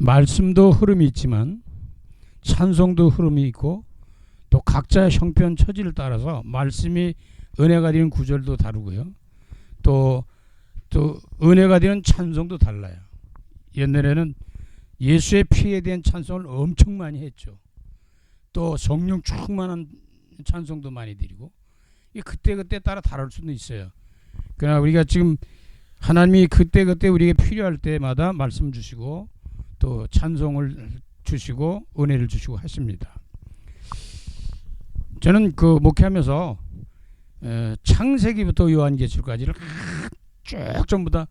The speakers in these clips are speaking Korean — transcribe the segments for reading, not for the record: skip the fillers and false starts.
말씀도 흐름이 있지만 찬송도 흐름이 있고 또 각자의 형편 처지를 따라서 말씀이 은혜가 되는 구절도 다르고요. 또 은혜가 되는 찬송도 달라요. 옛날에는 예수의 피에 대한 찬송을 엄청 많이 했죠. 또 성령 충만한 찬송도 많이 드리고, 이게 그때그때 따라 다를 수는 있어요. 그러나 우리가 지금 하나님이 그때그때 우리에게 필요할 때마다 말씀 주시고 또 찬송을 주시고 은혜를 주시고 하십니다. 저는 그 목회하면서 창세기부터 요한계시록까지를 쭉 전부 다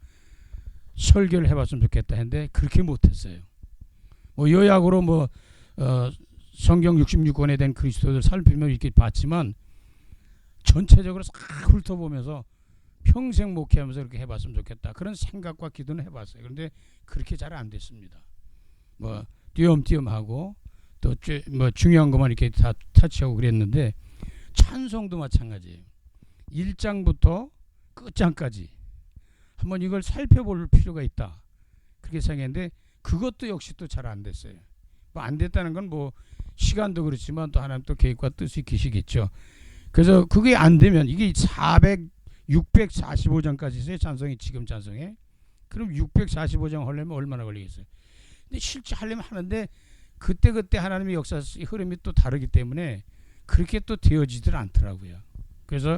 설교를 해봤으면 좋겠다 했는데 그렇게 못했어요. 뭐 요약으로 성경 66권에 대한 그리스도를 살피며 이렇게 봤지만 전체적으로 싹 훑어보면서 평생 목회하면서 그렇게 해봤으면 좋겠다 그런 생각과 기도는 해봤어요. 그런데 그렇게 잘 안 됐습니다. 뭐 띄엄띄엄하고 또 뭐 중요한 것만 이렇게 다 터치하고 그랬는데 찬송도 마찬가지예요. 1장부터 끝장까지 한번 이걸 살펴볼 필요가 있다 그렇게 생각했는데 그것도 역시 또 잘 안 됐어요. 뭐 안 됐다는 건 뭐 시간도 그렇지만 또 하나님 또 계획과 뜻이 계시겠죠. 그래서 그게 안 되면 이게 645장까지 있어요. 찬송이 지금 찬송에. 그럼 645장 하려면 얼마나 걸리겠어요. 근데 실제 하려면 하는데 그때그때 하나님의 역사 흐름이 또 다르기 때문에 그렇게 또 되어지질 않더라고요. 그래서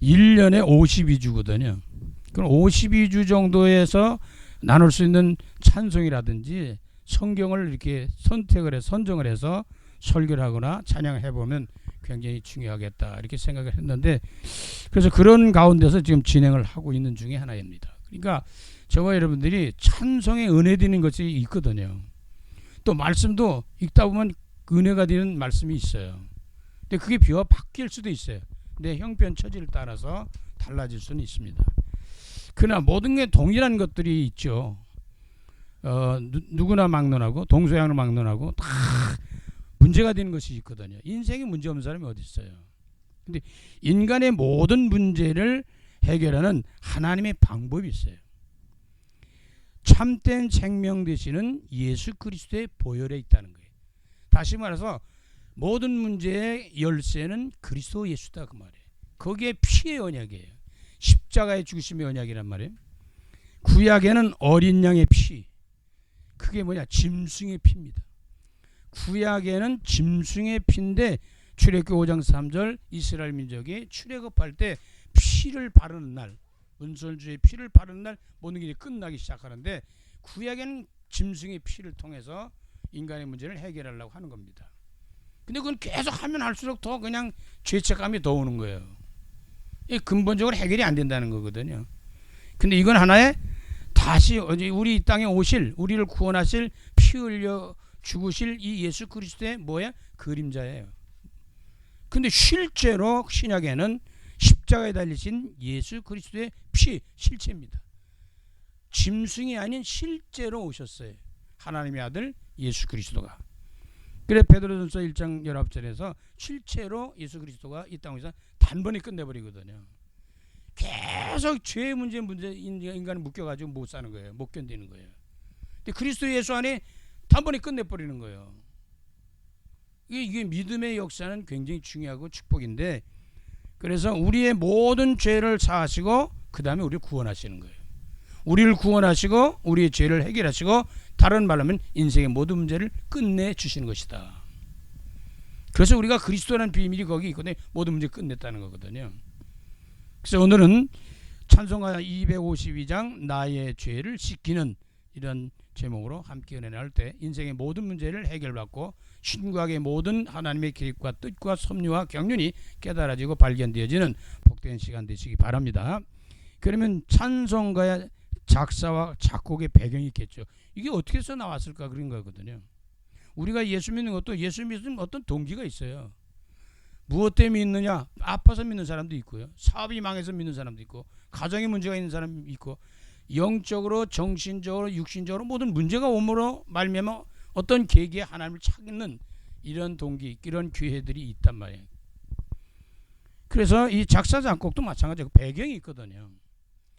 1년에 52주거든요. 그럼 52주 정도에서 나눌 수 있는 찬송이라든지 성경을 이렇게 선택을 해서 선정을 해서 설교를 하거나 찬양을 해보면 굉장히 중요하겠다 이렇게 생각을 했는데, 그래서 그런 가운데서 지금 진행을 하고 있는 중에 하나입니다. 그러니까 저와 여러분들이 찬송에 은혜 되는 것이 있거든요. 또 말씀도 읽다 보면 은혜가 되는 말씀이 있어요. 근데 그게 비와 바뀔 수도 있어요. 내 형편 처지를 따라서 달라질 수는 있습니다. 그러나 모든 게 동일한 것들이 있죠. 누구나 막론하고 동서양을 막론하고 다 문제가 되는 것이 있거든요. 인생에 문제 없는 사람이 어디 있어요. 근데 인간의 모든 문제를 해결하는 하나님의 방법이 있어요. 참된 생명 되시는 예수 그리스도의 보혈에 있다는 거예요. 다시 말해서 모든 문제의 열쇠는 그리스도 예수다 그 말이에요. 거기에 피의 언약이에요. 십자가의 죽으심의 언약이란 말이에요. 구약에는 어린 양의 피, 그게 뭐냐? 짐승의 피입니다. 구약에는 짐승의 피인데 출애굽기 5장 3절 이스라엘 민족이 출애굽할 때 피를 바르는 날, 은솔주의 피를 바르는 날 모든 게 끝나기 시작하는데, 구약에는 짐승의 피를 통해서 인간의 문제를 해결하려고 하는 겁니다. 근데 그건 계속 하면 할수록 더 그냥 죄책감이 더 오는 거예요. 이 근본적으로 해결이 안 된다는 거거든요. 근데 이건 하나의 다시 우리 땅에 오실, 우리를 구원하실, 피 흘려 죽으실 이 예수 그리스도의 뭐야? 그림자예요. 근데 실제로 신약에는 십자가에 달리신 예수 그리스도의 피, 실체입니다. 짐승이 아닌 실제로 오셨어요. 하나님의 아들 예수 그리스도가. 그래 베드로전서 1장 19절에서 실제로 예수 그리스도가 이 땅에서 단번에 끝내버리거든요. 계속 죄의 문제 인간을 묶여가지고 못 사는 거예요. 못 견디는 거예요. 근데 그리스도 예수 안에 단번에 끝내버리는 거예요. 이게 믿음의 역사는 굉장히 중요하고 축복인데, 그래서 우리의 모든 죄를 사하시고 그 다음에 우리를 구원하시는 거예요. 우리를 구원하시고 우리의 죄를 해결하시고, 다른 말로 하면 인생의 모든 문제를 끝내주시는 것이다. 그래서 우리가 그리스도라는 비밀이 거기 있거든요. 모든 문제 끝냈다는 거거든요. 그래서 오늘은 찬송가 252장 나의 죄를 씻기는 이런 제목으로 함께 은혜 나눌 때 인생의 모든 문제를 해결받고 신구약의 모든 하나님의 계획과 뜻과 섭리와 경륜이 깨달아지고 발견되어지는 복된 시간 되시기 바랍니다. 그러면 찬송가의 작사와 작곡의 배경이 있겠죠. 이게 어떻게 해서 나왔을까 그런 거거든요. 우리가 예수 믿는 것도 예수 믿는 어떤 동기가 있어요. 무엇 때문에 믿느냐? 아파서 믿는 사람도 있고요. 사업이 망해서 믿는 사람도 있고, 가정에 문제가 있는 사람이 있고, 영적으로, 정신적으로, 육신적으로 모든 문제가 오므로 말미암아 어떤 계기에 하나님을 찾는 이런 동기, 이런 기회들이 있단 말이에요. 그래서 이 작사 작곡도 마찬가지고 배경이 있거든요.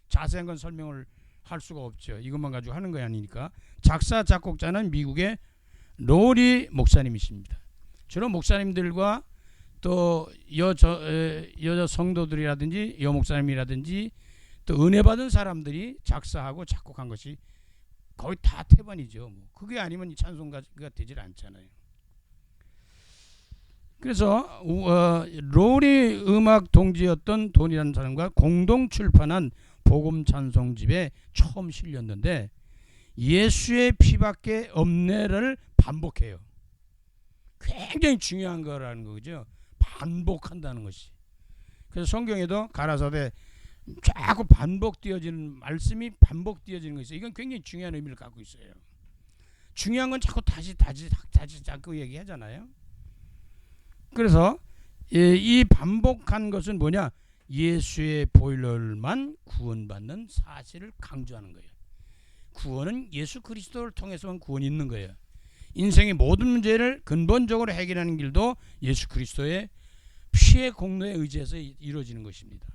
자세한 건 설명을 할 수가 없죠. 이것만 가지고 하는 거 아니니까. 작사 작곡자는 미국의 로리 목사님이십니다. 주로 목사님들과 또 여자 성도들이라든지 여목사님이라든지 또 은혜 받은 사람들이 작사하고 작곡한 것이 거의 다 태반이죠. 뭐 그게 아니면 찬송가가 되질 않잖아요. 그래서 로리 음악 동지였던 돈이라는 사람과 공동 출판한 복음 찬송집에 처음 실렸는데 예수의 피밖에 없네를 반복해요. 굉장히 중요한 거라는 거죠. 반복한다는 것이. 그래서 성경에도 가라사대 자꾸 반복되어지는 말씀이 반복되어지는 것이 이건 굉장히 중요한 의미를 갖고 있어요. 중요한 건 자꾸 다시 자꾸 얘기하잖아요. 그래서 이 반복한 것은 뭐냐? 예수의 보혈로만 구원받는 사실을 강조하는 거예요. 구원은 예수 그리스도를 통해서만 구원이 있는 거예요. 인생의 모든 문제를 근본적으로 해결하는 길도 예수 그리스도의 피의 공로에 의지해서 이루어지는 것입니다.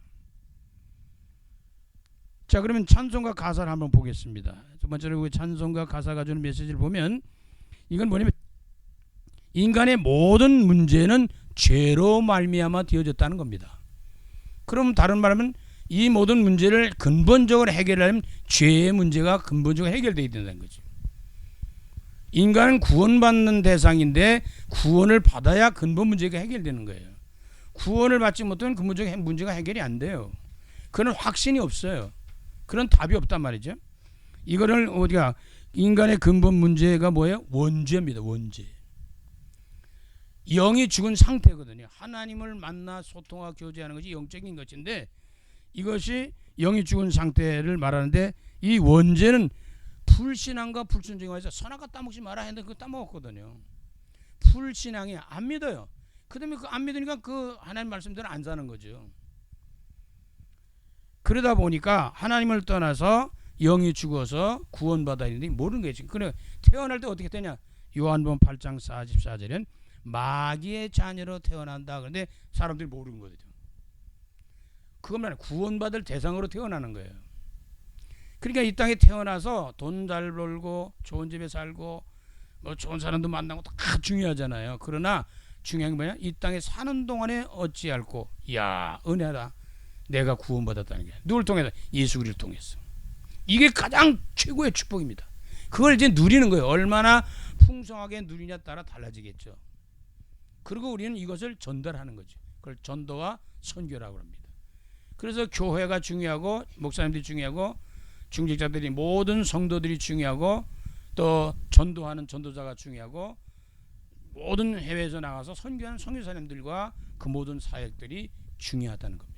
자, 그러면 찬송가 가사를 한번 보겠습니다. 첫 번째로 찬송가 가사가 주는 메시지를 보면 이건 뭐냐면 인간의 모든 문제는 죄로 말미암아 되어졌다는 겁니다. 그럼 다른 말하면 이 모든 문제를 근본적으로 해결하려면 죄의 문제가 근본적으로 해결되어야 된다는 거죠. 인간은 구원받는 대상인데 구원을 받아야 근본 문제가 해결되는 거예요. 구원을 받지 못하면 근본적인 문제가 해결이 안 돼요. 그런 확신이 없어요. 그런 답이 없단 말이죠. 이거를 우리가 인간의 근본 문제가 뭐예요? 원죄입니다. 원죄. 영이 죽은 상태거든요. 하나님을 만나 소통하고 교제하는 것이 영적인 것인데 이것이 영이 죽은 상태를 말하는데 이 원죄는 불신앙과 불순종에서 선악과 따먹지 마라 했는데 그거 따먹었거든요. 불신앙이 안 믿어요. 그 다음에 그 안 믿으니까 그 하나님 말씀대로 안 사는 거죠. 그러다 보니까 하나님을 떠나서 영이 죽어서 구원받아야 되는데 모르는 거지. 그래 태어날 때 어떻게 되냐? 요한복음 8장 44절엔 마귀의 자녀로 태어난다. 그런데 사람들이 모르는 거죠. 그것만 구원받을 대상으로 태어나는 거예요. 그러니까 이 땅에 태어나서 돈 잘 벌고 좋은 집에 살고 뭐 좋은 사람도 만나고 다 중요하잖아요. 그러나 중요한 게 뭐냐? 이 땅에 사는 동안에 어찌할꼬 야 은혜다. 내가 구원받았다는 게 누굴 통해서? 예수 그리스도를 통해서. 이게 가장 최고의 축복입니다. 그걸 이제 누리는 거예요. 얼마나 풍성하게 누리냐에 따라 달라지겠죠. 그리고 우리는 이것을 전달하는 거죠. 그걸 전도와 선교라고 합니다. 그래서 교회가 중요하고 목사님들이 중요하고 중직자들이 모든 성도들이 중요하고 또 전도하는 전도자가 중요하고 모든 해외에서 나가서 선교하는 선교사님들과 그 모든 사역들이 중요하다는 겁니다.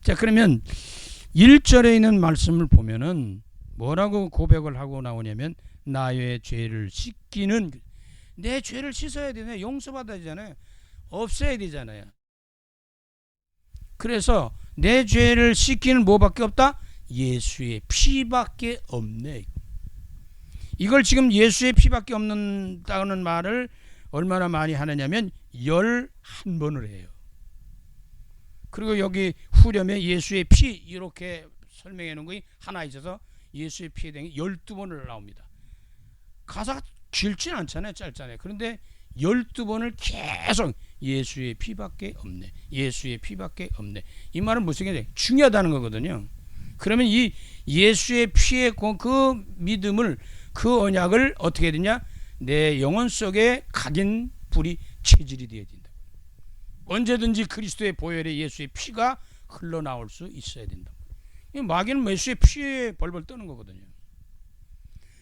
자, 그러면 1절에 있는 말씀을 보면은 뭐라고 고백을 하고 나오냐면 나의 죄를 씻기는 내 죄를 씻어야 되잖아요. 용서받아야 되잖아요. 없애야 되잖아요. 그래서 내 죄를 씻기는 뭐밖에 없다? 예수의 피밖에 없네. 이걸 지금 예수의 피밖에 없는다는 말을 얼마나 많이 하느냐면 11번을 해요. 그리고 여기 후렴에 예수의 피 이렇게 설명해 놓은 것이 하나 있어서 예수의 피에 대한 12번을 나옵니다. 가사가 길진 않잖아요. 짧잖아요. 그런데 12번을 계속 예수의 피밖에 없네. 예수의 피밖에 없네. 이 말은 무슨 얘기냐? 중요하다는 거거든요. 그러면 이 예수의 피의 그 믿음을 그 언약을 어떻게 해야 되냐? 내 영혼 속에 각인 불이 체질이 되어야 된다. 언제든지 그리스도의 보혈에 예수의 피가 흘러나올 수 있어야 된다. 마귀는 예수의 피에 벌벌 떠는 거거든요.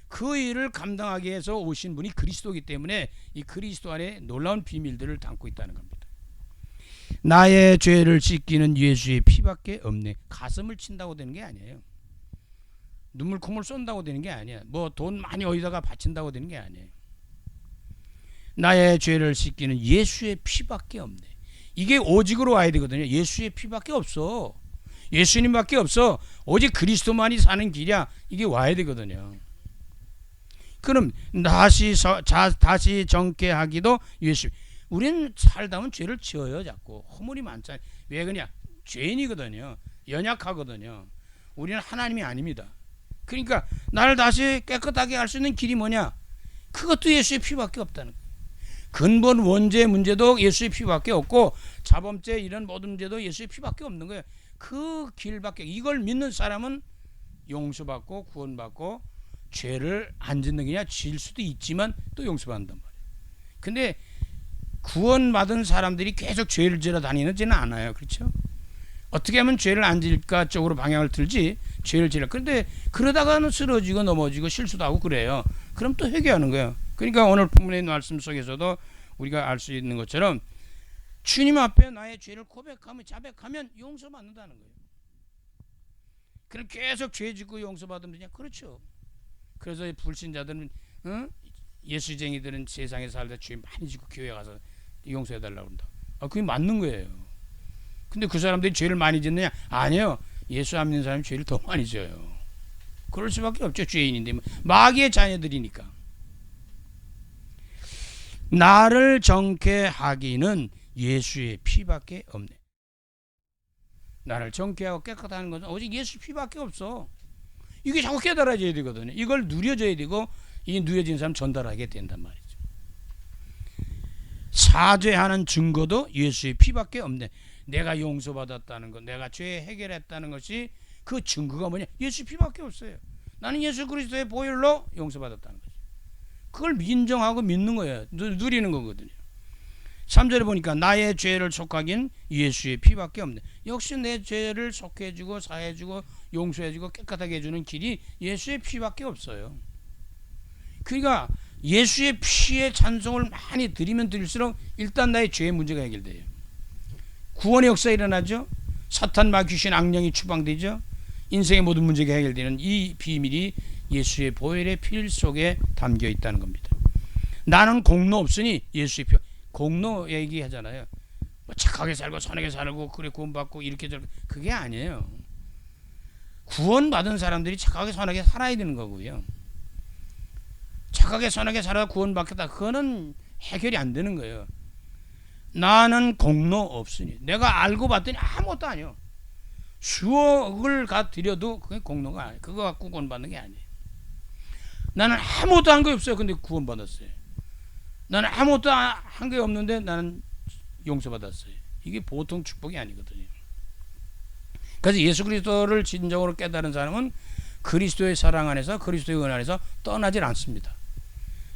그 일을 감당하기 위해서 오신 분이 그리스도이기 때문에 이 그리스도 안에 놀라운 비밀들을 담고 있다는 겁니다. 나의 죄를 씻기는 예수의 피밖에 없네. 가슴을 친다고 되는 게 아니에요. 눈물 콧물 쏜다고 되는 게 아니야. 뭐 돈 많이 어디다가 바친다고 되는 게 아니에요. 나의 죄를 씻기는 예수의 피밖에 없네. 이게 오직으로 와야 되거든요. 예수의 피밖에 없어. 예수님밖에 없어. 오직 그리스도만이 사는 길이야. 이게 와야 되거든요. 그럼 다시 정케 하기도 예수. 우리는 살다 보면 죄를 지어요. 자꾸 허물이 많잖아요. 왜 그러냐? 죄인이거든요. 연약하거든요. 우리는 하나님이 아닙니다. 그러니까 나를 다시 깨끗하게 할 수 있는 길이 뭐냐? 그것도 예수의 피밖에 없다는 거예요. 근본 원죄 문제도 예수의 피밖에 없고 자범죄 이런 모든 문제도 예수의 피밖에 없는 거예요. 그 길밖에. 이걸 믿는 사람은 용서받고 구원받고 죄를 안 짓는 게 아니라 질 수도 있지만 또 용서받는단 말이에요. 근데 구원받은 사람들이 계속 죄를 지러 다니지는 않아요. 그렇죠? 어떻게 하면 죄를 안 질까 쪽으로 방향을 틀지 죄를 지려. 그런데 그러다가는 쓰러지고 넘어지고 실수도 하고 그래요. 그럼 또 회개하는 거예요. 그러니까 오늘 본문의 말씀 속에서도 우리가 알 수 있는 것처럼 주님 앞에 나의 죄를 고백하면 자백하면 용서받는다는 거예요. 그럼 계속 죄 짓고 용서받으면 되냐? 그렇죠. 그래서 불신자들은 예수쟁이들은 세상에 살다 죄 많이 짓고 교회 가서 용서해달라고 한다. 그게 맞는 거예요. 근데 그 사람들이 죄를 많이 짓느냐? 아니요. 예수 안 믿는 사람이 죄를 더 많이 져요. 그럴 수밖에 없죠. 죄인인데 마귀의 자녀들이니까. 나를 정케 하기는 예수의 피밖에 없네. 나를 정케하고 깨끗하는 것은 오직 예수 피밖에 없어. 이게 자꾸 깨달아져야 되거든요. 이걸 누려져야 되고 이 누려진 사람 전달하게 된단 말이죠. 사죄하는 증거도 예수의 피밖에 없네. 내가 용서받았다는 것, 내가 죄 해결했다는 것이 그 증거가 뭐냐? 예수 피밖에 없어요. 나는 예수 그리스도의 보혈로 용서받았다는 거죠. 그걸 인정하고 믿는 거예요. 누리는 거거든요. 3절에 보니까 나의 죄를 속하긴 예수의 피밖에 없네. 역시 내 죄를 속해주고 사해주고 용서해주고 깨끗하게 해주는 길이 예수의 피밖에 없어요. 그러니까 예수의 피의 찬송을 많이 드리면 드릴수록 일단 나의 죄의 문제가 해결돼요. 구원의 역사가 일어나죠. 사탄 마귀신 악령이 추방되죠. 인생의 모든 문제가 해결되는 이 비밀이 예수의 보혈의 피 속에 담겨 있다는 겁니다. 나는 공로 없으니 예수의 피. 공로 얘기하잖아요. 뭐 착하게 살고 선하게 살고 그래 구원받고 이렇게 저렇게. 그게 아니에요. 구원받은 사람들이 착하게 선하게 살아야 되는 거고요. 착하게 선하게 살아 구원받겠다. 그거는 해결이 안 되는 거예요. 나는 공로 없으니. 내가 알고 봤더니 아무것도 아니요. 수억을 드려도 그게 공로가 아니에요. 그거 갖고 구원받는 게 아니에요. 나는 아무것도 한 게 없어요. 근데 구원받았어요. 나는 아무것도 한 게 없는데 나는 용서받았어요. 이게 보통 축복이 아니거든요. 그래서 예수 그리스도를 진정으로 깨달은 사람은 그리스도의 사랑 안에서 그리스도의 은혜 안에서 떠나질 않습니다.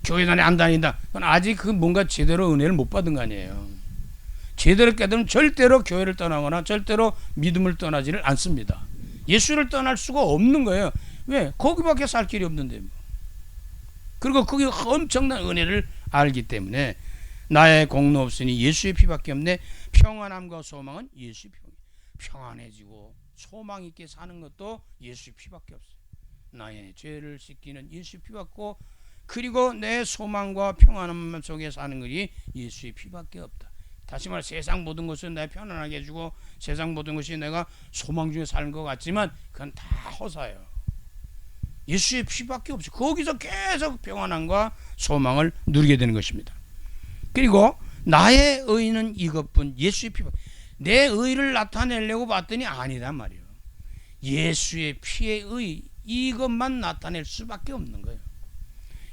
교회단에 안 다닌다. 그건 아직 그 뭔가 제대로 은혜를 못 받은 거 아니에요. 제대로 깨달으면 절대로 교회를 떠나거나 절대로 믿음을 떠나지를 않습니다. 예수를 떠날 수가 없는 거예요. 왜? 거기밖에 살 길이 없는데 뭐. 그리고 그게 엄청난 은혜를 알기 때문에 나의 공로 없으니 예수의 피밖에 없네. 평안함과 소망은 예수의 피밖에. 평안해지고 소망 있게 사는 것도 예수의 피밖에 없어요. 나의 죄를 씻기는 예수의 피밖에, 그리고 내 소망과 평안함 속에 사는 것이 예수의 피밖에 없다. 다시 말해 세상 모든 것은 내가 편안하게 해주고 세상 모든 것이 내가 소망 중에 사는 것 같지만 그건 다 허사예요. 예수의 피밖에 없어요. 거기서 계속 평안함과 소망을 누리게 되는 것입니다. 그리고 나의 의는 이것뿐. 예수의 피밖에. 내 의를 나타내려고 봤더니 아니란 말이에요. 예수의 피의 의, 이것만 나타낼 수밖에 없는 거예요.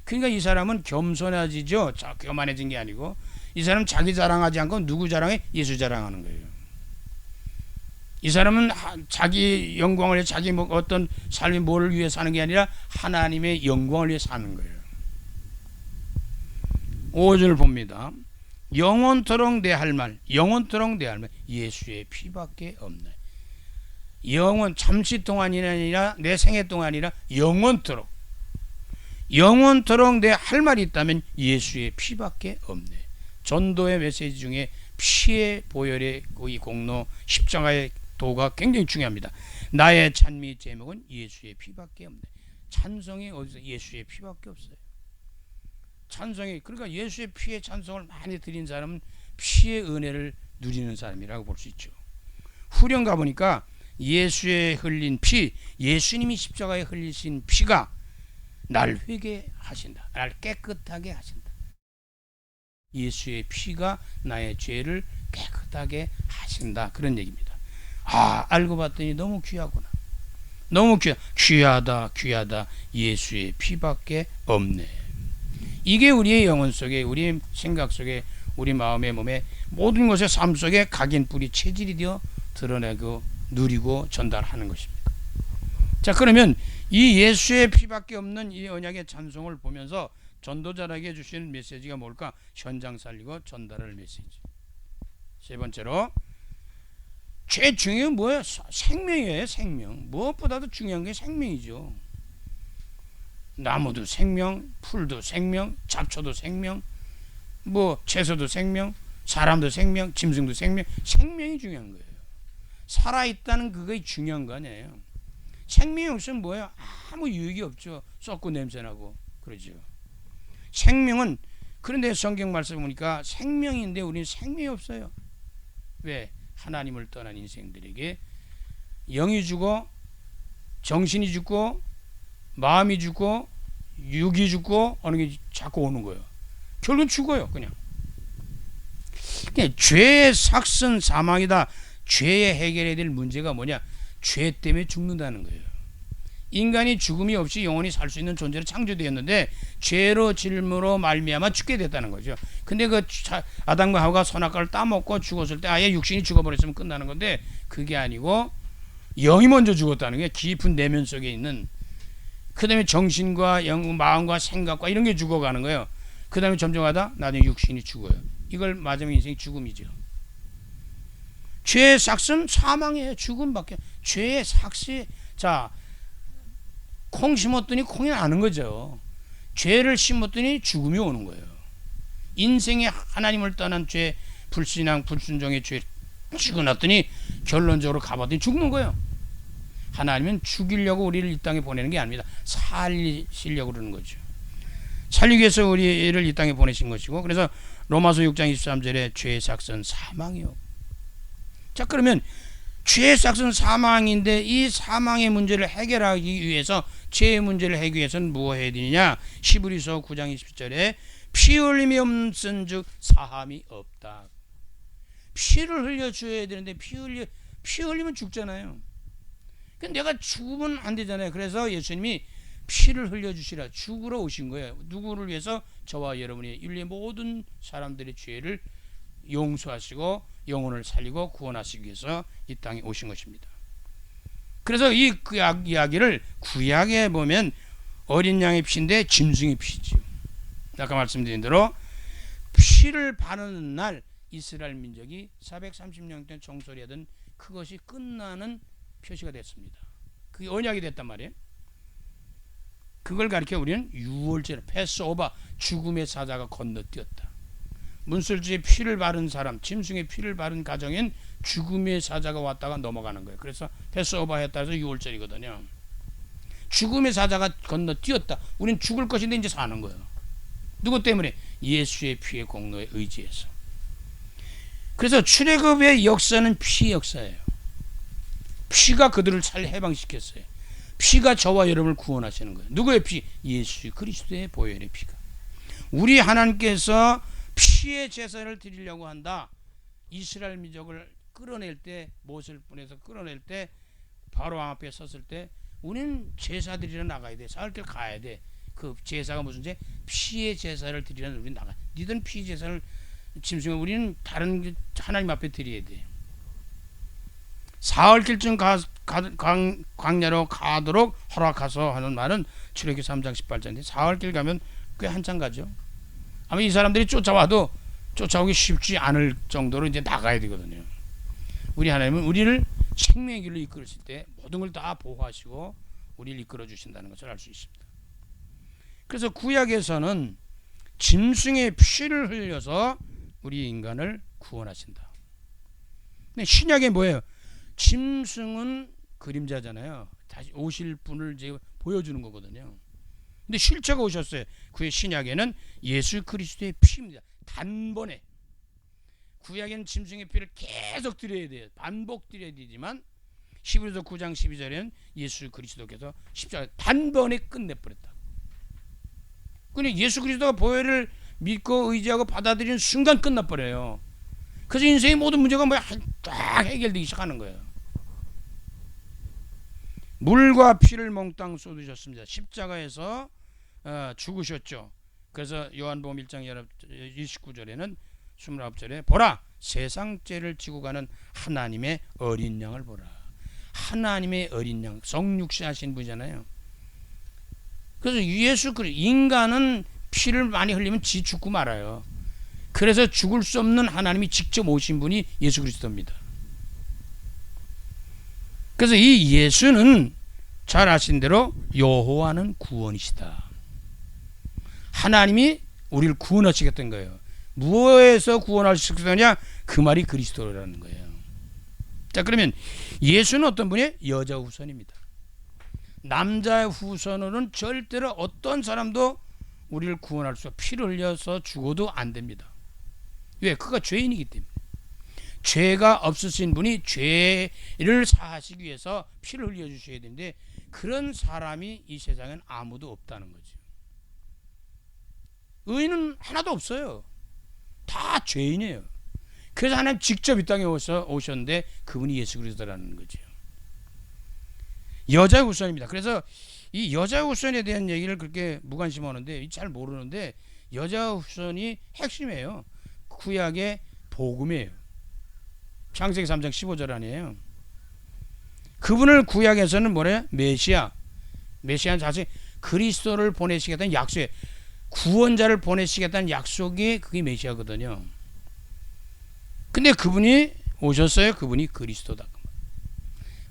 그러니까 이 사람은 겸손해지죠. 교만해진 게 아니고 이 사람은 자기 자랑하지 않고 누구 자랑해? 예수 자랑하는 거예요. 이 사람은 자기 영광을 위해 자기 어떤 삶이 뭐를 위해 사는 게 아니라 하나님의 영광을 위해 사는 거예요. 5절 봅니다. 영원토록 내 할 말, 영원토록 내 할 말, 예수의 피밖에 없네. 영원, 잠시 동안이 아니라 내 생애 동안이라 영원토록. 영원토록 내 할 말이 있다면 예수의 피밖에 없네. 전도의 메시지 중에 피의 보혈의 이 공로, 십자가의 도가 굉장히 중요합니다. 나의 찬미 제목은 예수의 피밖에 없네. 찬송이 어디서? 예수의 피밖에 없어요. 찬송이, 그러니까 예수의 피의 찬송을 많이 드린 사람은 피의 은혜를 누리는 사람이라고 볼 수 있죠. 후렴 가보니까 예수의 흘린 피, 예수님이 십자가에 흘리신 피가 날 회개하신다. 날 깨끗하게 하신다. 예수의 피가 나의 죄를 깨끗하게 하신다. 그런 얘기입니다. 알고 봤더니 너무 귀하구나. 너무 귀하다 귀하다 예수의 피밖에 없네. 이게 우리의 영혼 속에, 우리의 생각 속에, 우리 마음의 몸에 모든 것의 삶 속에 각인뿌리 체질이 되어 드러내고 누리고 전달하는 것입니다. 자, 그러면 이 예수의 피밖에 없는 이 언약의 찬송을 보면서 전도자에게 주시는 메시지가 뭘까? 현장 살리고 전달할 메시지. 세 번째로, 제일 중요한 뭐예요? 생명이에요. 생명. 무엇보다도 중요한 게 생명이죠. 나무도 생명, 풀도 생명, 잡초도 생명, 뭐 채소도 생명, 사람도 생명, 짐승도 생명. 생명이 중요한 거예요. 살아있다는 그게 중요한 거 아니에요. 생명이 없으면 뭐예요? 아무 유익이 없죠. 썩고 냄새나고 그러죠. 생명은, 그런데 성경 말씀 보니까 생명인데 우리는 생명이 없어요. 왜? 하나님을 떠난 인생들에게 영이 죽고 정신이 죽고 마음이 죽고 육이 죽고 어느 게 자꾸 오는 거예요. 결국은 죽어요. 그냥 죄의 삭슨 사망이다. 죄에 해결해야 될 문제가 뭐냐? 죄 때문에 죽는다는 거예요. 인간이 죽음이 없이 영원히 살 수 있는 존재로 창조되었는데 죄로 질무로 말미암아 죽게 됐다는 거죠. 근데 그 아담과 하와가 선악과를 따먹고 죽었을 때 아예 육신이 죽어버렸으면 끝나는 건데 그게 아니고 영이 먼저 죽었다는 게 깊은 내면 속에 있는, 그 다음에 정신과 영, 마음과 생각과 이런 게 죽어가는 거예요. 그 다음에 점점하다 나중에 육신이 죽어요. 이걸 맞으면 인생이 죽음이죠. 죄의 삭은 사망이에요. 죽음밖에. 죄의 삭시, 자, 콩 심었더니 콩이 나는 거죠. 죄를 심었더니 죽음이 오는 거예요. 인생에 하나님을 떠난 죄, 불신앙, 불순종의 죄 찍어놨더니 결론적으로 가봤더니 죽는 거예요. 하나님은 죽이려고 우리를 이 땅에 보내는 게 아닙니다. 살리시려고 그러는 거죠. 살리기 위해서 우리를 이 땅에 보내신 것이고, 그래서 로마서 6장 23절에 죄의 삭은 사망이요. 자, 그러면 죄의 삭은 사망인데 이 사망의 문제를 해결하기 위해서, 죄의 문제를 해결하기 위해서는 무엇 해야 되느냐? 히브리서 9장 20절에 피 흘림이 없은즉 사함이 없다. 피를 흘려줘야 되는데 피 흘리면 죽잖아요. 내가 죽으면 안 되잖아요. 그래서 예수님이 피를 흘려주시라, 죽으러 오신 거예요. 누구를 위해서? 저와 여러분이 인류의 모든 사람들의 죄를 용서하시고 영혼을 살리고 구원하시기 위해서 이 땅에 오신 것입니다. 그래서 이 구약 이야기를 구약에 보면 어린 양의 피인데 짐승의 피지요. 아까 말씀드린 대로 피를 바르는 날 이스라엘 민족이 430년 동안 종소리하던 그것이 끝나는 표시가 됐습니다. 그게 언약이 됐단 말이에요. 그걸 가리켜 우리는 유월절, 패스오버, 죽음의 사자가 건너뛰었다. 문설주의 피를 바른 사람, 짐승의 피를 바른 가정엔 죽음의 사자가 왔다가 넘어가는 거예요. 그래서 패스오버 했다 해서 유월절이거든요. 죽음의 사자가 건너뛰었다. 우리는 죽을 것인데 이제 사는 거예요. 누구 때문에? 예수의 피의 공로에 의지해서. 그래서 출애굽의 역사는 피 역사예요. 피가 그들을 잘 해방시켰어요. 피가 저와 여러분을 구원하시는 거예요. 누구의 피? 예수 그리스도의 보혈의 피가. 우리 하나님께서 피의 제사를 드리려고 한다. 이스라엘 민족을 끌어낼 때, 못을 보내서 끌어낼 때, 바로 앞에 섰을 때 우리는 제사 드리러 나가야 돼. 사흘길 가야 돼. 그 제사가 무슨 제? 피의 제사를 드리러 우리는 나가. 니들은 피 제사를 짐승을, 우리는 다른 하나님 앞에 드려야 돼. 사흘길쯤 광야로 가도록 허락하소 하는 말은 출애굽기 3장 18절인데 사흘길 가면 꽤 한참 가죠. 아마 이 사람들이 쫓아와도 쫓아오기 쉽지 않을 정도로 이제 나가야 되거든요. 우리 하나님은 우리를 생명의 길로 이끌으실 때 모든 걸 다 보호하시고 우리를 이끌어 주신다는 것을 알 수 있습니다. 그래서 구약에서는 짐승의 피를 흘려서 우리 인간을 구원하신다. 근데 신약에 뭐예요? 짐승은 그림자잖아요. 다시 오실 분을 이제 보여주는 거거든요. 근데 실제가 오셨어요. 그의 신약에는 예수 그리스도의 피입니다. 단번에. 구약에는 짐승의 피를 계속 드려야 돼요. 반복 드려야 되지만 히브리서 9장 12절에는 예수 그리스도께서 십자가 단번에 끝내버렸다. 근데 예수 그리스도가 보혈을 믿고 의지하고 받아들이는 순간 끝나버려요. 그래서 인생의 모든 문제가 딱 해결되기 시작하는 거예요. 물과 피를 몽땅 쏟으셨습니다. 십자가에서 죽으셨죠. 그래서 요한복음 1장 29절에는 29절에 보라 세상 죄를 지고 가는 하나님의 어린 양을 보라. 하나님의 어린 양, 성육신 하신 분이잖아요. 그래서 예수 그리스도, 인간은 피를 많이 흘리면 지 죽고 말아요. 그래서 죽을 수 없는 하나님이 직접 오신 분이 예수 그리스도입니다. 그래서 이 예수는 잘 아신 대로 여호와는 구원이시다. 하나님이 우리를 구원하시겠다는 거예요. 무엇에서 구원하시겠느냐? 그 말이 그리스도라는 거예요. 자, 그러면 예수는 어떤 분이에요? 여자 후손입니다. 남자 후손으로는 절대로 어떤 사람도 우리를 구원할 수 없어요. 피를 흘려서 죽어도 안 됩니다. 왜? 그가 죄인이기 때문에. 죄가 없으신 분이 죄를 사하시기 위해서 피를 흘려주셔야 되는데 그런 사람이 이 세상엔 아무도 없다는 거죠. 의인은 하나도 없어요. 다 죄인이에요. 그래서 하나님 직접 이 땅에 오셨는데 그분이 예수 그리스도라는 거죠. 여자 후손입니다. 그래서 이 여자 후손에 대한 얘기를 그렇게 무관심하는데 잘 모르는데 여자 후손이 핵심이에요. 구약의 복음이에요. 창세기 3장 15절 아니에요. 그분을 구약에서는 뭐래요? 메시아는 자신 그리스도를 보내시겠다는 약속에 구원자를 보내시겠다는 약속이 그게 메시아거든요. 근데 그분이 오셨어요. 그분이 그리스도다.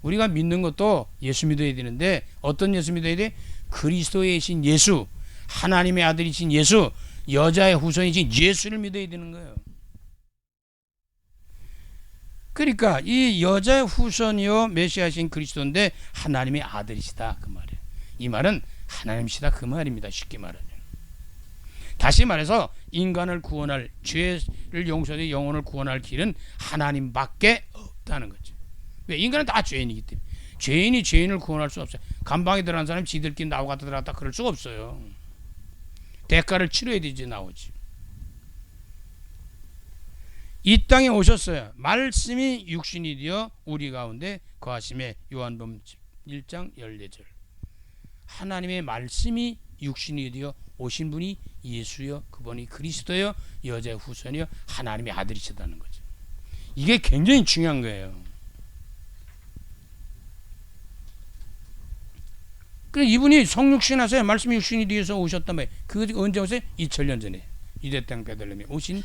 우리가 믿는 것도 예수 믿어야 되는데 어떤 예수 믿어야 돼? 그리스도이신 예수, 하나님의 아들이신 예수, 여자의 후손이신 예수를 믿어야 되는 거예요. 그러니까 이 여자의 후손이요 메시아신 그리스도인데 하나님의 아들이시다 그 말이에요. 이 말은 하나님이시다 그 말입니다. 쉽게 말하면. 다시 말해서 인간을 구원할, 죄를 용서해 영혼을 구원할 길은 하나님밖에 없다는 거죠. 왜? 인간은 다 죄인이기 때문에. 죄인이 죄인을 구원할 수 없어요. 감방에 들어간 사람이 지들끼리 나오갔다 들어갔다 그럴 수가 없어요. 대가를 치러야 되지 나오지. 이 땅에 오셨어요. 말씀이 육신이 되어 우리 가운데 거하심에 요한복음 1장 14절. 하나님의 말씀이 육신이 되어 오신 분이 예수여, 그분이 그리스도여, 여자의 후손이여, 하나님의 아들이시다는 거죠. 이게 굉장히 중요한 거예요. 그래 이분이 성육신 하세요. 말씀이 육신이 되어서 오셨단 말이에요. 그게 언제 오세요? 2000년 전에 유대 땅 베들레헴에 오신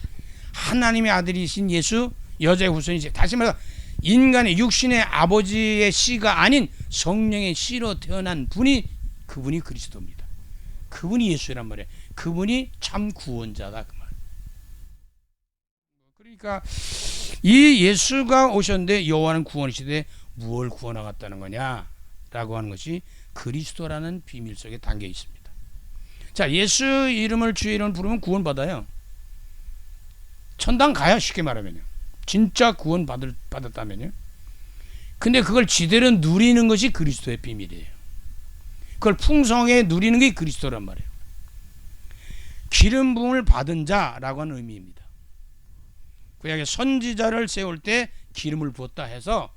하나님의 아들이신 예수, 여자의 후손이시. 다시 말해서 인간의 육신의 아버지의 씨가 아닌 성령의 씨로 태어난 분이 그분이 그리스도입니다. 그분이 예수란 말이에요. 그분이 참 구원자다 그 말. 그러니까 이 예수가 오셨는데 여호와는 구원이시되 무엇을 구원하겠다는 거냐라고 하는 것이 그리스도라는 비밀 속에 담겨 있습니다. 자, 예수 이름을 주의 이름을 부르면 구원받아요. 천당 가요. 쉽게 말하면요. 진짜 구원 받았다면요. 근데 그걸 지대로 누리는 것이 그리스도의 비밀이에요. 그걸 풍성하게 누리는 게 그리스도란 말이에요. 기름 부음을 받은 자라고 하는 의미입니다. 구약에 선지자를 세울 때 기름을 부었다 해서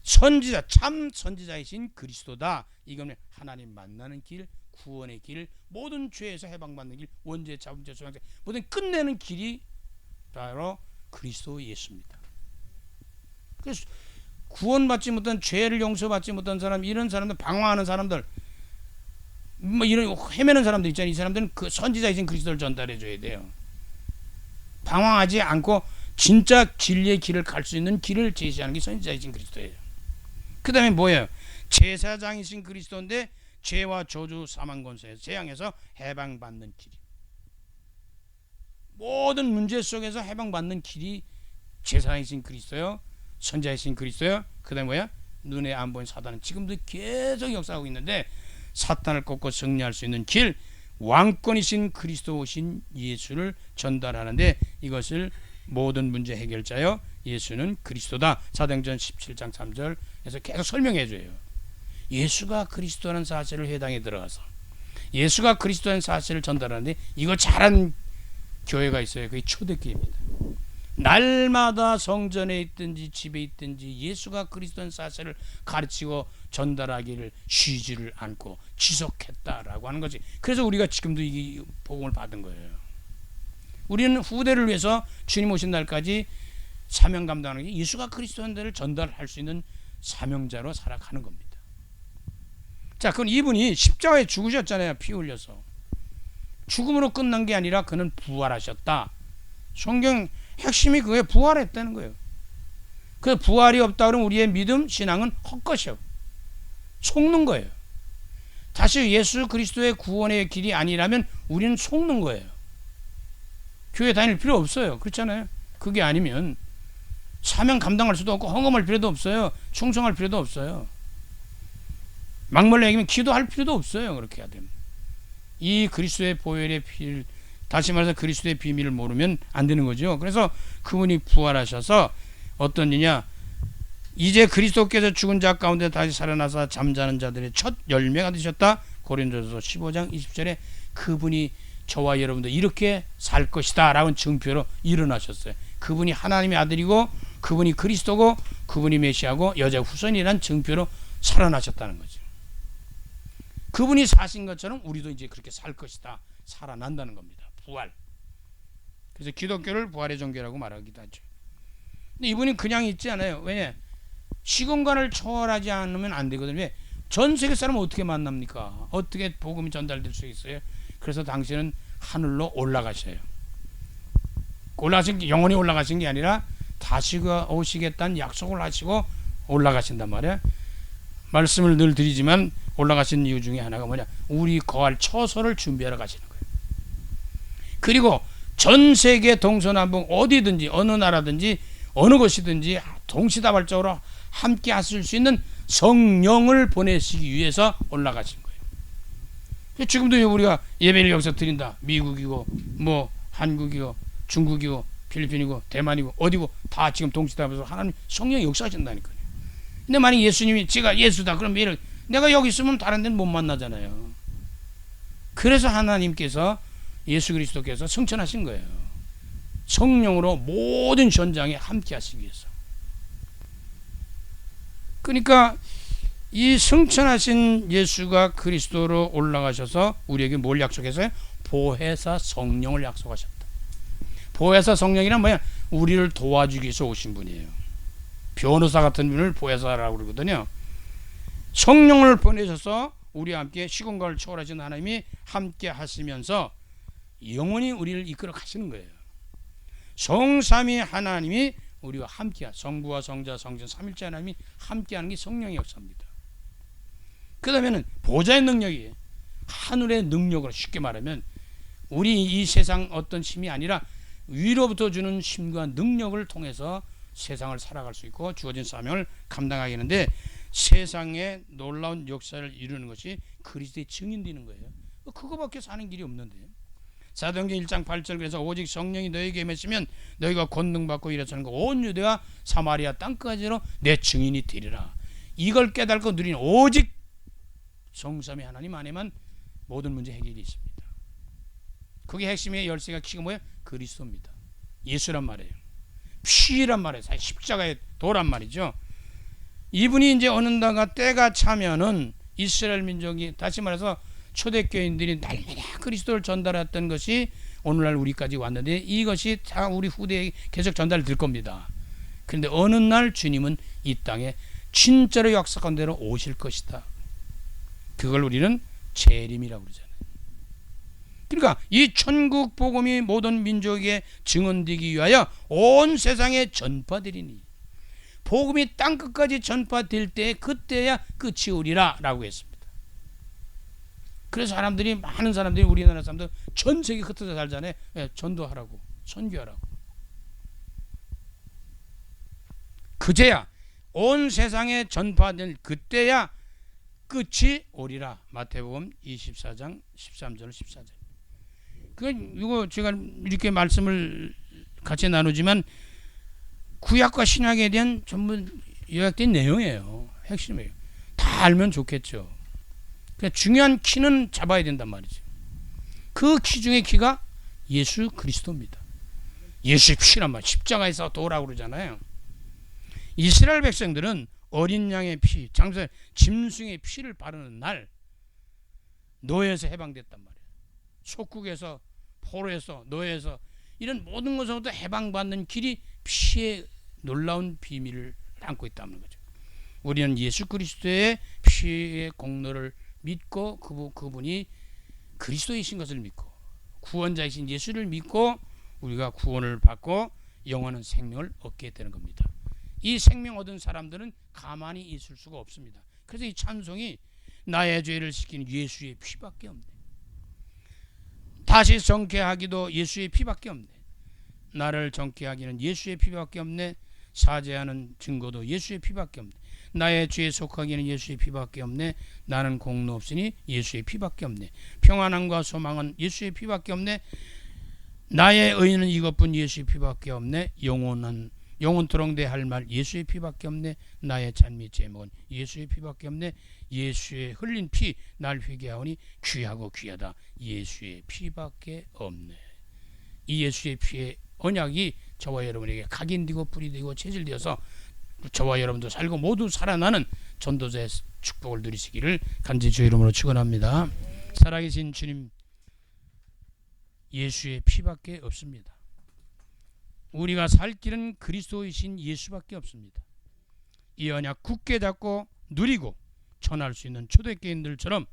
선지자, 참 선지자이신 그리스도다. 이거는 하나님 만나는 길, 구원의 길, 모든 죄에서 해방받는 길, 원죄, 자범죄, 소망죄, 모든 끝내는 길이 바로 그리스도 예수입니다. 그래서 구원받지 못한, 죄를 용서받지 못한 사람, 이런 사람들, 방황하는 사람들, 뭐 이런 헤매는 사람들 있잖아요. 이 사람들은 그 선지자이신 그리스도를 전달해 줘야 돼요. 방황하지 않고 진짜 진리의 길을 갈 수 있는 길을 제시하는 게 선지자이신 그리스도예요. 그 다음에 뭐예요? 제사장이신 그리스도인데 죄와 저주 사망 권세에서 재앙에서 해방받는 길이, 모든 문제 속에서 해방받는 길이 제사장이신 그리스도요, 선지자이신 그리스도요. 그 다음에 뭐야? 눈에 안 보이는 사단은 지금도 계속 역사하고 있는데 사탄을 꺾고 승리할 수 있는 길, 왕권이신 그리스도 오신 예수를 전달하는데 이것을 모든 문제 해결자요 예수는 그리스도다. 사도행전 17장 3절에서 계속 설명해 줘요. 예수가 그리스도라는 사실을 회당에 들어가서 예수가 그리스도라는 사실을 전달하는데 이거 잘한 교회가 있어요. 그게 초대교회입니다. 날마다 성전에 있든지 집에 있든지 예수가 그리스도라는 사실을 가르치고 전달하기를 쉬지를 않고 지속했다라고 하는 거지. 그래서 우리가 지금도 이 복음을 받은 거예요. 우리는 후대를 위해서 주님 오신 날까지 사명 감당하는 게 예수가 그리스도인들을 전달할 수 있는 사명자로 살아가는 겁니다. 자, 그럼 이분이 십자가에 죽으셨잖아요. 피 흘려서. 죽음으로 끝난 게 아니라 그는 부활하셨다. 성경 핵심이 그게 부활했다는 거예요. 그 부활이 없다 그러면 우리의 믿음, 신앙은 헛것이요. 속는 거예요. 다시 예수 그리스도의 구원의 길이 아니라면 우리는 속는 거예요. 교회 다닐 필요 없어요. 그렇잖아요. 그게 아니면 사명 감당할 수도 없고 헌금할 필요도 없어요. 충성할 필요도 없어요. 막말로 얘기하면 기도할 필요도 없어요. 그렇게 해야 됩니다. 이 그리스도의 보혈의 피를, 다시 말해서 그리스도의 비밀을 모르면 안 되는 거죠. 그래서 그분이 부활하셔서 어떤 일이냐, 이제 그리스도께서 죽은 자 가운데 다시 살아나서 잠자는 자들의 첫 열매가 되셨다. 고린도서 15장 20절에 그분이 저와 여러분도 이렇게 살 것이다 라는 증표로 일어나셨어요. 그분이 하나님의 아들이고 그분이 그리스도고 그분이 메시아고 여자 후손이란 증표로 살아나셨다는 거죠. 그분이 사신 것처럼 우리도 이제 그렇게 살 것이다. 살아난다는 겁니다. 부활. 그래서 기독교를 부활의 종교라고 말하기도 하죠. 근데 이분이 그냥 있지 않아요. 왜냐? 시공간을 초월하지 않으면 안 되거든요. 왜? 전 세계 사람은 어떻게 만납니까? 어떻게 복음이 전달될 수 있어요? 그래서 당신은 하늘로 올라가셔요. 올라가신 게 영원히 올라가신 게 아니라 다시 오시겠다는 약속을 하시고 올라가신단 말이에요. 말씀을 늘 드리지만 올라가신 이유 중에 하나가 뭐냐? 우리 거할 처소를 준비하러 가시는 거예요. 그리고 전 세계 동서남북 어디든지 어느 나라든지 어느 곳이든지 동시다발적으로 함께 하실 수 있는 성령을 보내시기 위해서 올라가신 거예요. 지금도 우리가 예배를 여기서 드린다. 미국이고 뭐 한국이고 중국이고 필리핀이고 대만이고 어디고 다 지금 동시다발적으로 하나님 성령이 역사하신다니까요. 근데 만약 예수님이 제가 예수다 그럼 내가 여기 있으면 다른 데는 못 만나잖아요. 그래서 하나님께서 예수 그리스도께서 승천하신 거예요. 성령으로 모든 전장에 함께 하시기 위해서. 그러니까 이 승천하신 예수가 그리스도로 올라가셔서 우리에게 뭘 약속했어요? 보혜사 성령을 약속하셨다. 보혜사 성령이란 뭐야? 우리를 도와주기 위해서 오신 분이에요. 변호사 같은 분을 보혜사라고 그러거든요. 성령을 보내셔서 우리와 함께 시공간을 초월하신 하나님이 함께 하시면서 영원히 우리를 이끌어 가시는 거예요. 성삼위 하나님이 우리와 함께, 성부와 성자 성전 삼일째 하나님이 함께하는 게 성령의 역사입니다. 그 다음에는 보좌의 능력이에요. 하늘의 능력으로, 쉽게 말하면 우리 이 세상 어떤 힘이 아니라 위로부터 주는 힘과 능력을 통해서 세상을 살아갈 수 있고 주어진 사명을 감당하게 하는데, 세상에 놀라운 역사를 이루는 것이 그리스도의 증인되는 거예요. 그거밖에 사는 길이 없는데. 사도행전 1장 8절 그래서 오직 성령이 너희에게 임하시면 너희가 권능받고 이래서는 온 유대와 사마리아 땅까지로 내 증인이 되리라. 이걸 깨닫고 누리는 오직 성삼위 하나님 안에만 모든 문제 해결이 있습니다. 그게 핵심의 열쇠가 키가 뭐예요? 그리스도입니다. 예수란 말이에요. 피란 말이에요. 십자가의 도란 말이죠. 이분이 이제 어느 날가 때가 차면은 이스라엘 민족이, 다시 말해서 초대교인들이 날마다 그리스도를 전달했던 것이 오늘날 우리까지 왔는데, 이것이 다 우리 후대에 계속 전달될 겁니다. 그런데 어느 날 주님은 이 땅에 진짜로 약속한 대로 오실 것이다. 그걸 우리는 재림이라고 그러잖아요. 그러니까 이 천국 복음이 모든 민족에게 증언되기 위하여 온 세상에 전파되리니, 복음이 땅끝까지 전파될 때 그때야 끝이 오리라 라고 했습니다. 그래서 많은 사람들이, 우리나라 사람들 전 세계 흩어져 살잖아요. 전도하라고, 선교하라고. 그제야 온 세상에 전파될 그때야 끝이 오리라. 마태복음 24장 13절 14절. 이거 제가 이렇게 말씀을 같이 나누지만 구약과 신약에 대한 전부 요약된 내용이에요. 핵심이에요. 다 알면 좋겠죠. 중요한 키는 잡아야 된단 말이죠. 그 키 중에 키가 예수 그리스도입니다. 예수의 피란 말, 십자가에서 도라고 그러잖아요. 이스라엘 백성들은 어린 양의 피, 장사 짐승의 피를 바르는 날 노예에서 해방됐단 말이에요. 속국에서, 포로에서, 노예에서 이런 모든 것으로부터 해방받는 길이 피의 놀라운 비밀을 담고 있다는 거죠. 우리는 예수 그리스도의 피의 공로를 믿고 그분이 그리스도이신 것을 믿고 구원자이신 예수를 믿고 우리가 구원을 받고 영원한 생명을 얻게 되는 겁니다. 이 생명 얻은 사람들은 가만히 있을 수가 없습니다. 그래서 이 찬송이 나의 죄를 씻기는 예수의 피밖에 없네. 다시 정케하기도 예수의 피밖에 없네. 나를 정케하기는 예수의 피밖에 없네. 사죄하는 증거도 예수의 피밖에 없네. 나의 죄에 속하기는 예수의 피밖에 없네. 나는 공로 없으니 예수의 피밖에 없네. 평안함과 소망은 예수의 피밖에 없네. 나의 의는 이것뿐 예수의 피밖에 없네. 영원토록 내 할 말 예수의 피밖에 없네. 나의 찬미 제목은 예수의 피밖에 없네. 예수의 흘린 피 날 회개하오니 귀하고 귀하다. 예수의 피밖에 없네. 이 예수의 피의 언약이 저와 여러분에게 각인되고 뿌리되고 체질되어서 저와 여러분도 살고 모두 살아나는 전도자의 축복을 누리시기를 간절히 주의 이름으로 축원합니다. 살아계신 주님, 예수의 피밖에 없습니다. 우리가 살 길은 그리스도이신 예수밖에 없습니다. 이 언약 굳게 잡고 누리고 전할 수 있는 초대교인들처럼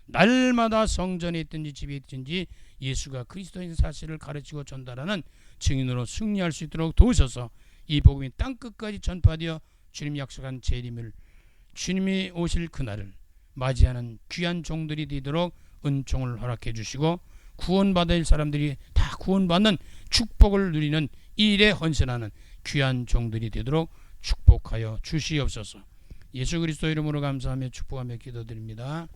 날마다 성전에 있든지 집에 있든지 예수가 그리스도인 사실을 가르치고 전달하는 증인으로 승리할 수 있도록 도우셔서 이 복음이 땅끝까지 전파되어 주님 약속한 재림을, 주님이 오실 그날을 맞이하는 귀한 종들이 되도록 은총을 허락해 주시고 구원받을 사람들이 다 구원받는 축복을 누리는 이 일에 헌신하는 귀한 종들이 되도록 축복하여 주시옵소서. 예수 그리스도 이름으로 감사하며 축복하며 기도드립니다.